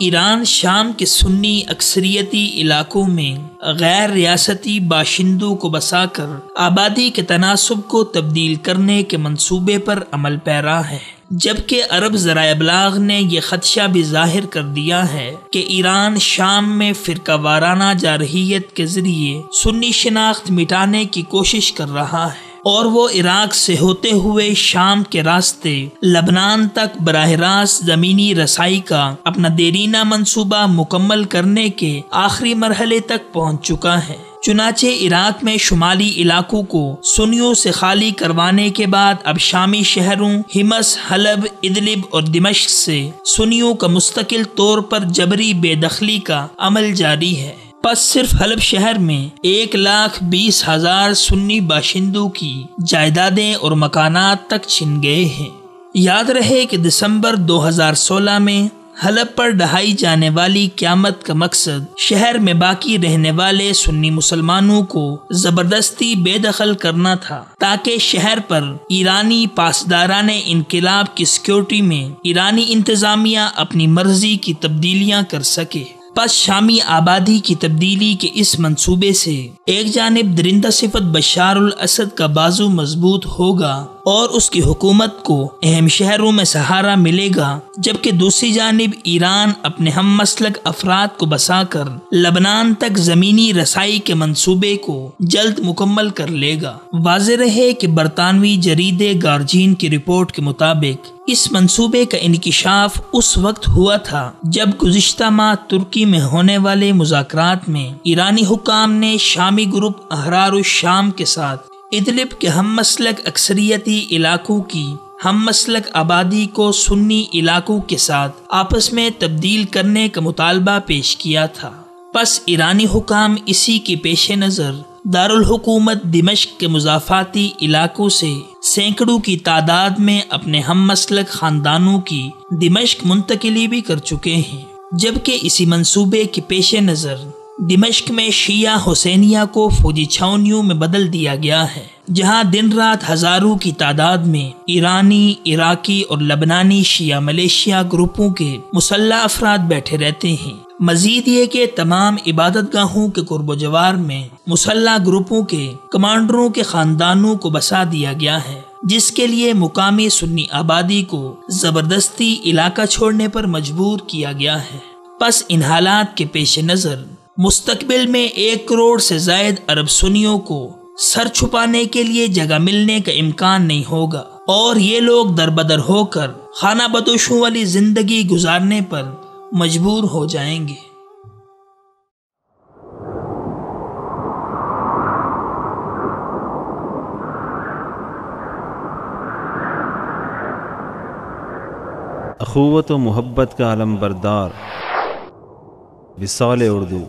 ایران شام کے سنی اکثریتی علاقوں میں غیر ریاستی باشندوں کو بسا کر آبادی کے تناسب کو تبدیل کرنے کے منصوبے پر عمل پیرا ہے، جبکہ عرب ذرائع ابلاغ نے یہ خدشہ بھی ظاہر کر دیا ہے کہ ایران شام میں فرقہ وارانہ جارحیت کے ذریعے سنی شناخت مٹانے کی کوشش کر رہا ہے، اور وہ عراق سے ہوتے ہوئے شام کے راستے لبنان تک براہ راست زمینی رسائی کا اپنا دیرینہ منصوبہ مکمل کرنے کے آخری مرحلے تک پہنچ چکا ہے۔ چنانچہ عراق میں شمالی علاقوں کو سنیوں سے خالی کروانے کے بعد اب شامی شہروں حمص، حلب، ادلب اور دمشق سے سنیوں کا مستقل طور پر جبری بے دخلی کا عمل جاری ہے۔ پس صرف حلب شہر میں 1,20,000 سنی باشندوں کی جائیدادیں اور مکانات تک چھن گئے ہیں۔ یاد رہے کہ دسمبر 2016 میں حلب پر ڈھائی جانے والی قیامت کا مقصد شہر میں باقی رہنے والے سنی مسلمانوں کو زبردستی بے دخل کرنا تھا، تاکہ شہر پر ایرانی پاسداران انقلاب کی سیکیورٹی میں ایرانی انتظامیہ اپنی مرضی کی تبدیلیاں کر سکے۔ پس شامی آبادی کی تبدیلی کے اس منصوبے سے ایک جانب درندہ صفت بشار الاسد کا بازو مضبوط ہوگا اور اس کی حکومت کو اہم شہروں میں سہارا ملے گا، جبکہ دوسری جانب ایران اپنے ہم مسلک افراد کو بسا کر لبنان تک زمینی رسائی کے منصوبے کو جلد مکمل کر لے گا۔ واضح رہے کہ برطانوی جریدے گارجین کی رپورٹ کے مطابق اس منصوبے کا انکشاف اس وقت ہوا تھا جب گزشتہ ماہ ترکی میں ہونے والے مذاکرات میں ایرانی حکام نے شامی گروپ احرار الشام کے ساتھ ادلب کے ہم مسلک اکثریتی علاقوں کی ہم مسلک آبادی کو سنی علاقوں کے ساتھ آپس میں تبدیل کرنے کا مطالبہ پیش کیا تھا۔ پس ایرانی حکام اسی کے پیش نظر دارالحکومت دمشق کے مضافاتی علاقوں سے سینکڑوں کی تعداد میں اپنے ہم مسلک خاندانوں کی دمشق منتقلی بھی کر چکے ہیں، جبکہ اسی منصوبے کے پیش نظر دمشق میں شیعہ حسینیہ کو فوجی چھاؤنیوں میں بدل دیا گیا ہے، جہاں دن رات ہزاروں کی تعداد میں ایرانی، عراقی اور لبنانی شیعہ ملیشیا گروپوں کے مسلح افراد بیٹھے رہتے ہیں۔ مزید یہ کہ تمام عبادت گاہوں کے قرب و جوار میں مسلح گروپوں کے کمانڈروں کے خاندانوں کو بسا دیا گیا ہے، جس کے لیے مقامی سنی آبادی کو زبردستی علاقہ چھوڑنے پر مجبور کیا گیا ہے۔ پس ان حالات کے پیش نظر مستقبل میں 1 کروڑ سے زائد عرب سنیوں کو سر چھپانے کے لیے جگہ ملنے کا امکان نہیں ہوگا، اور یہ لوگ دربدر ہو کر خانہ بدوشوں والی زندگی گزارنے پر مجبور ہو جائیں گے۔ اخوت و محبت کا علم بردار وصال اردو۔